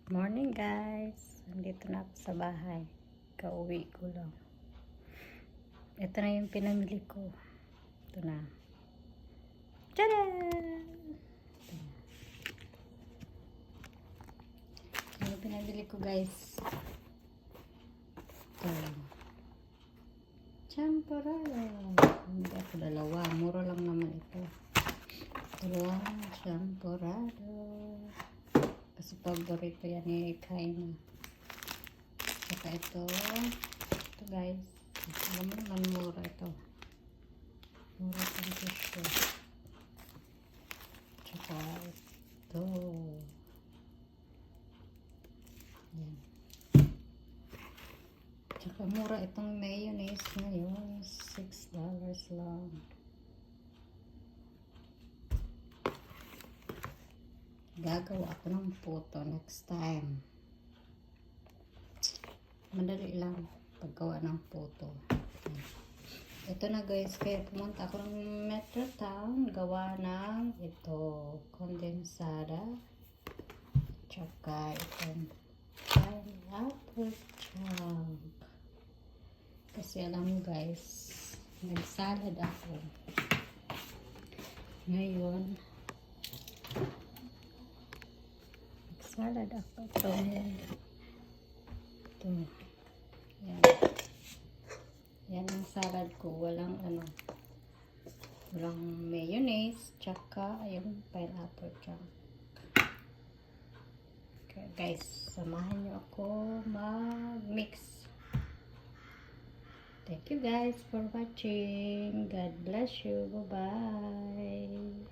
Morning guys, nandito na ako sa bahay, kauwi ko lang. Ito na yung pinamili ko. Ito na. Tada! Ito yung pinamili ko guys. Ito. Champorado. Hindi ako dalawa, mura lang naman ito. Dalawang champorado. Kasi paborito yan ni Kaina. Saka ito guys. Alam mo naman mura ito. Mura itong gusto. Saka ito. Yan. Saka mura itong mayonnaise ngayon. $6 lang. Gagawa ako ng photo next time. Madali lang paggawa ng photo. Ito na guys, kaya pumunta ako ng Metro Town, gawa ng ito, kondensada, tsaka itong pineapple chunk. Kasi alam mo guys, nagsalad ako. Ngayon, salad ako ito. Yan. Yan ang salad ko. Walang walang mayonnaise, tsaka yung pineapple chunk. Okay, guys, samahan nyo ako mag-mix. Thank you guys for watching. God bless you. Bye-bye.